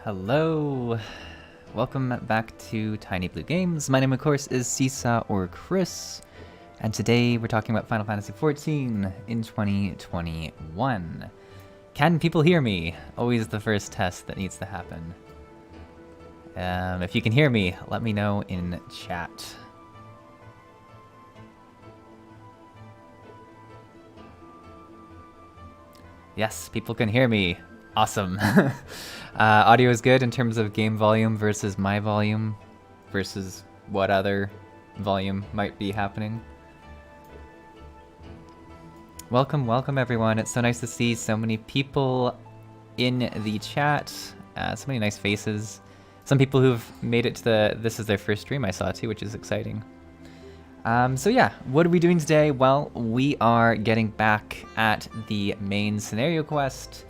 Hello, welcome back to Tiny Blue Games. My name, of course, is Csaw or Chris, and today we're talking about Final Fantasy XIV in 2021. Can people hear me? Always the first test that needs to happen. If you can hear me, let me know in chat. Yes, people can hear me. Awesome. Audio is good in terms of game volume versus my volume versus what other volume might be happening. Welcome, welcome everyone. It's so nice to see so many people in the chat. So many nice faces. Some people who've made it to this is their first stream I saw too, which is exciting. So yeah, what are we doing today? Well, we are getting back at the main scenario quest.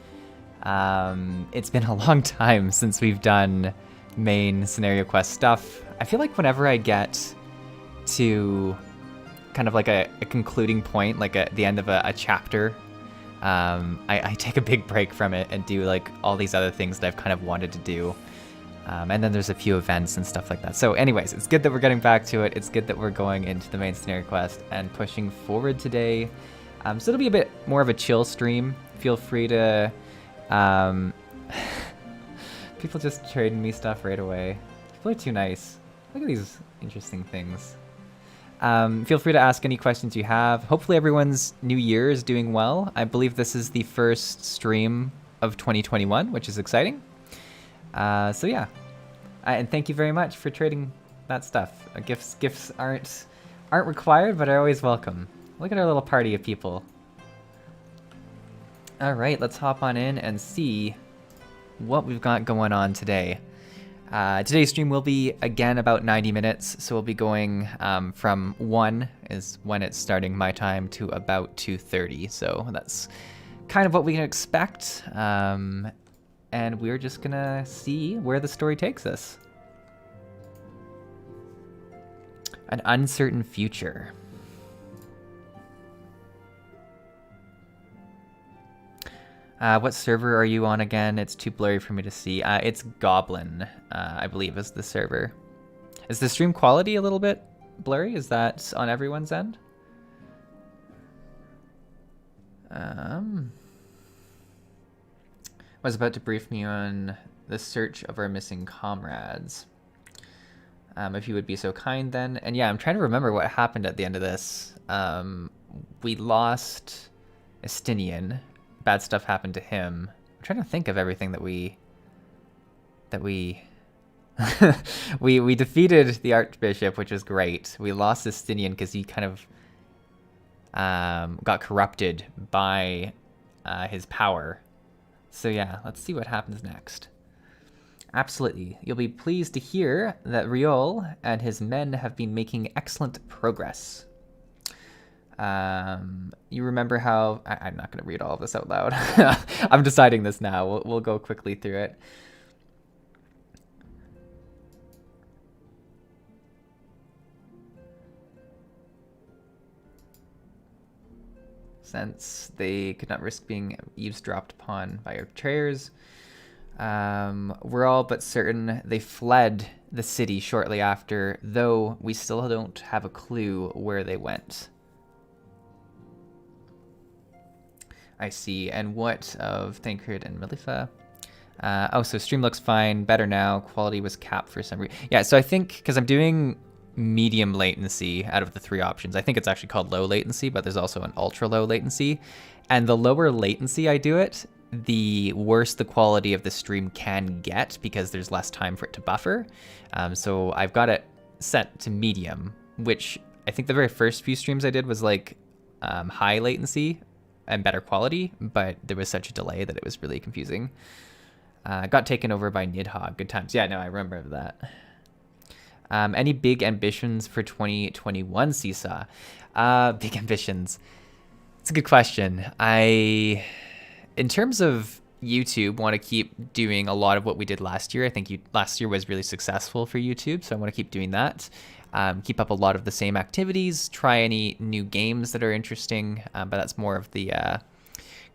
It's been a long time since we've done main scenario quest stuff. I feel like whenever I get to kind of like a concluding point, like at the end of a chapter, I take a big break from it and do like all these other things that I've kind of wanted to do. And then there's a few events and stuff like that. So anyways, it's good that we're getting back to it. It's good that we're going into the main scenario quest and pushing forward today. So it'll be a bit more of a chill stream. Feel free to... people just trading me stuff right away. People are too nice. Look at these interesting things. Feel free to ask any questions you have. Hopefully everyone's new year is doing well. I believe this is the first stream of 2021, which is exciting. So yeah, and thank you very much for trading that stuff. Gifts aren't required, but are always welcome. Look at our little party of people. All right, let's hop on in and see what we've got going on today. Today's stream will be again about 90 minutes, so we'll be going from 1 is when it's starting my time to about 2:30. So that's kind of what we can expect. And we're just gonna see where the story takes us. An uncertain future. What server are you on again? It's too blurry for me to see. It's Goblin, I believe, is the server. Is the stream quality a little bit blurry? Is that on everyone's end? Was about to brief me on the search of our missing comrades. If you would be so kind then. And yeah, I'm trying to remember what happened at the end of this. We lost Estinian. Bad stuff happened to him. I'm trying to think of everything that we we defeated the Archbishop, which was great. We lost Estinian because he kind of got corrupted by his power. So yeah, let's see what happens next. Absolutely. You'll be pleased to hear that Riol and his men have been making excellent progress. You remember how... I'm not going to read all of this out loud. I'm deciding this now. We'll go quickly through it. Since they could not risk being eavesdropped upon by our betrayers. We're all but certain they fled the city shortly after, though we still don't have a clue where they went. I see. And what of Tancred and Melifa? Oh, so stream looks fine. Better now. Quality was capped for some reason. Yeah, so I think, because I'm doing medium latency out of the 3 options. I think it's actually called low latency, but there's also an ultra low latency. And the lower latency I do it, the worse the quality of the stream can get because there's less time for it to buffer. So I've got it set to medium, which I think the very first few streams I did was like high latency and better quality, but there was such a delay that it was really confusing. Got taken over by Nidhogg. Good times. Yeah, no, I remember that. Any big ambitions for 2021, Csaw? Big ambitions. It's a good question. In terms of YouTube, want to keep doing a lot of what we did last year. I think last year was really successful for YouTube, so I want to keep doing that. Keep up a lot of the same activities, try any new games that are interesting, but that's more of the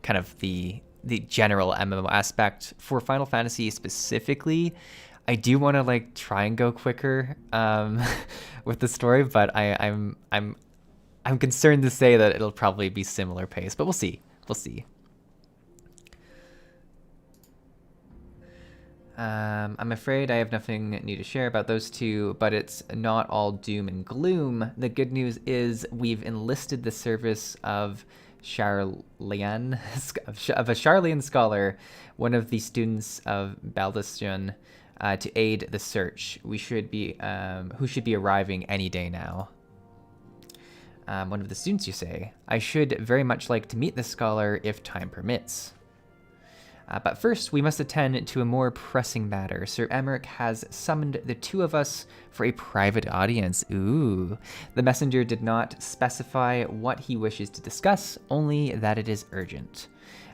kind of the the general MMO aspect. For Final Fantasy specifically, I do want to like try and go quicker with the story, but I'm concerned to say that it'll probably be similar pace, but we'll see. We'll see. I'm afraid I have nothing new to share about those two, but it's not all doom and gloom. The good news is we've enlisted the service of Charlian, of a Charlian scholar, one of the students of Baldastion, to aid the search. We should be, who should be arriving any day now. One of the students, you say? I should very much like to meet this scholar if time permits. But first, we must attend to a more pressing matter. Sir Emmerich has summoned the two of us for a private audience. Ooh. The messenger did not specify what he wishes to discuss, only that it is urgent.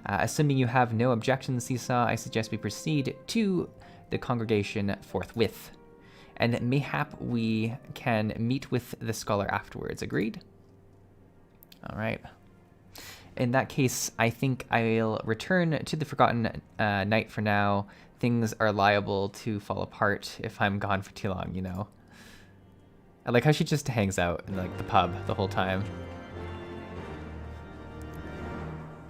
Assuming you have no objections, Csaw, I suggest we proceed to the congregation forthwith. And mayhap we can meet with the scholar afterwards. Agreed? All right. In that case, I think I'll return to the Forgotten Night for now. Things are liable to fall apart if I'm gone for too long, you know. I like how she just hangs out in like the pub the whole time.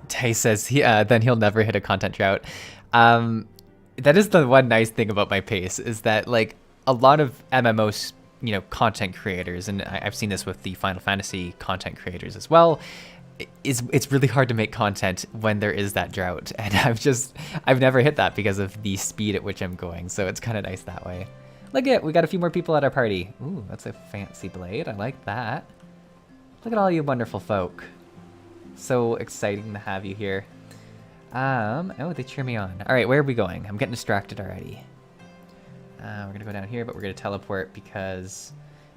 Tay says then he'll never hit a content drought. That is the one nice thing about my pace, is that like a lot of MMOs, you know, content creators, and I've seen this with the Final Fantasy content creators as well, it's really hard to make content when there is that drought, and I've never hit that because of the speed at which I'm going, so it's kind of nice that way. Look at, we got a few more people at our party. Ooh, that's a fancy blade. I like that. Look at all you wonderful folk. So exciting to have you here. Oh, they cheer me on. All right, where are we going? I'm getting distracted already. We're gonna go down here, but we're gonna teleport because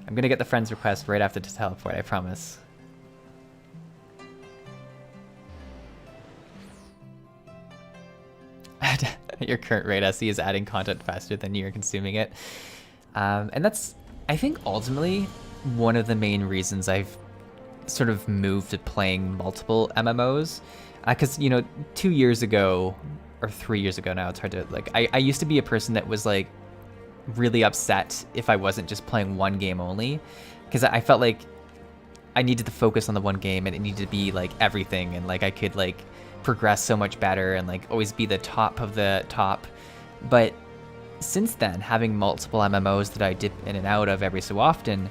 I'm gonna get the friend's request right after to teleport, I promise. Your current rate SE is adding content faster than you're consuming it. And that's, I think, ultimately one of the main reasons I've sort of moved to playing multiple MMOs. Because, you know, 2 years ago, or 3 years ago now, it's hard to, like, I used to be a person that was, like, really upset if I wasn't just playing one game only. Because I felt like I needed to focus on the one game, and it needed to be, like, everything, and, like, I could, like, progress so much better and like always be the top of the top. But since then, having multiple MMOs that I dip in and out of every so often,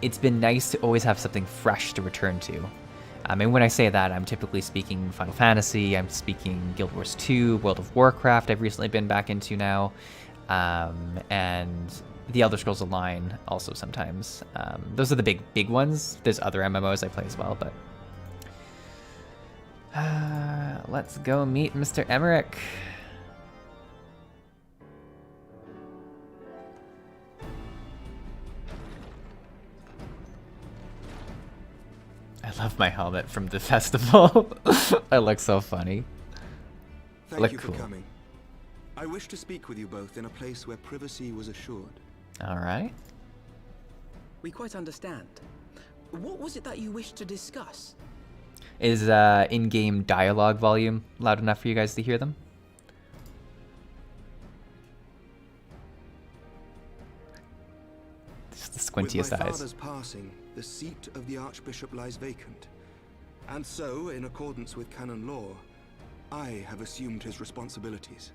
it's been nice to always have something fresh to return to. And when I say that, I'm typically speaking Final Fantasy, I'm speaking Guild Wars 2, World of Warcraft I've recently been back into now, and the Elder Scrolls Online also sometimes. Those are the big ones. There's other MMOs I play as well, but let's go meet Mr. Emmerich. I love my helmet from the festival. I look so funny. Thank you for coming. I wish to speak with you both in a place where privacy was assured. All right. We quite understand. What was it that you wished to discuss? Is in-game dialogue volume loud enough for you guys to hear them? Just the squintiest eyes. With my father's passing, the seat of the Archbishop lies vacant. And so, in accordance with canon law, I have assumed his responsibilities.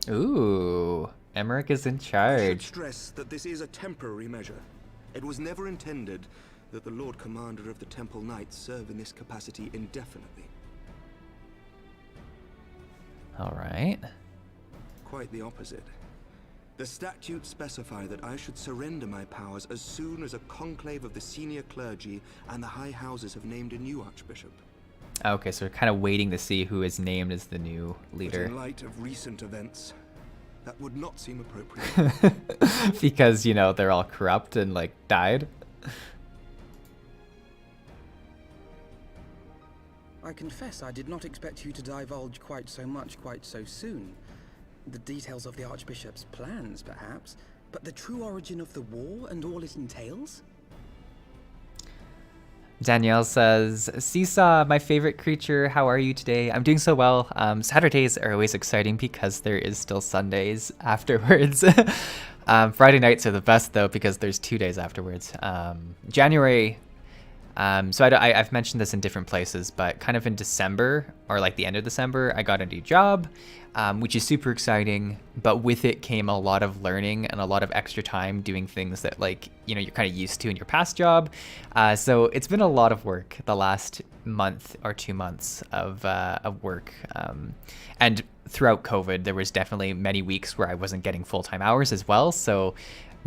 Ooh, Emmerich is in charge. I should stress that this is a temporary measure. It was never intended that the Lord Commander of the Temple Knights serve in this capacity indefinitely. All right. Quite the opposite. The statutes specify that I should surrender my powers as soon as a conclave of the senior clergy and the high houses have named a new archbishop. Okay, so we're kind of waiting to see who is named as the new leader. But in light of recent events, that would not seem appropriate. Because, you know, they're all corrupt and, like, died. I confess I did not expect you to divulge quite so much quite so soon. The details of the Archbishop's plans, perhaps, but the true origin of the war and all it entails? Danielle says, Csaw, my favorite creature. How are you today? I'm doing so well. Saturdays are always exciting because there is still Sundays afterwards. Friday nights are the best though because there's 2 days afterwards. January. So I've mentioned this in different places, but kind of in December or like the end of December, I got a new job, which is super exciting. But with it came a lot of learning and a lot of extra time doing things that like, you know, you're kind of used to in your past job. So it's been a lot of work the last month or 2 months of work. And throughout COVID, there was definitely many weeks where I wasn't getting full-time hours as well. So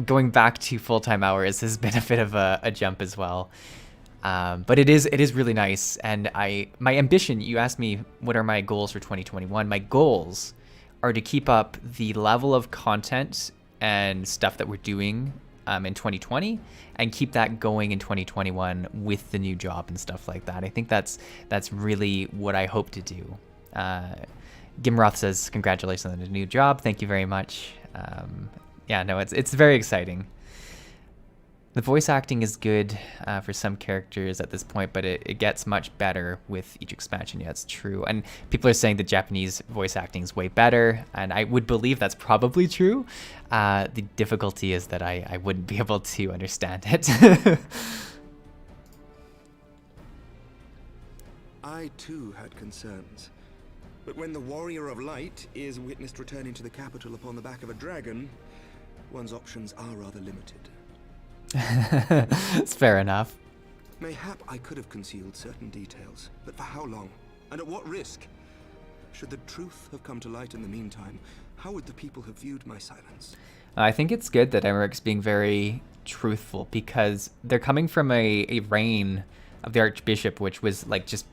going back to full-time hours has been a bit of a jump as well. But it is really nice, and my ambition, you asked me what are my goals for 2021. My goals are to keep up the level of content and stuff that we're doing in 2020 and keep that going in 2021 with the new job and stuff like that. I think that's really what I hope to do. Gimroth says, congratulations on the new job. Thank you very much. Yeah, no, it's very exciting. The voice acting is good for some characters at this point, but it gets much better with each expansion. Yeah, it's true. And people are saying the Japanese voice acting is way better, and I would believe that's probably true. The difficulty is that I wouldn't be able to understand it. I too had concerns. But when the Warrior of Light is witnessed returning to the capital upon the back of a dragon, one's options are rather limited. It's fair enough. Mayhap I could have concealed certain details, but for how long? And at what risk? Should the truth have come to light in the meantime, how would the people have viewed my silence? I think it's good that Emmerich's being very truthful because they're coming from a reign of the Archbishop, which was like just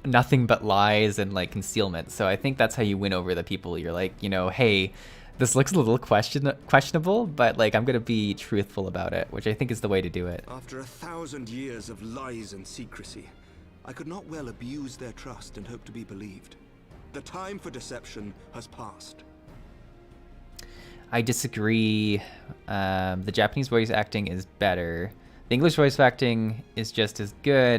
nothing but lies and like concealment. So I think that's how you win over the people. You're like, you know, hey, this looks a little questionable, but like I'm gonna be truthful about it, which I think is the way to do it. After 1,000 years of lies and secrecy, I could not well abuse their trust and hope to be believed. The time for deception has passed. I disagree. The Japanese voice acting is better. The English voice acting is just as good.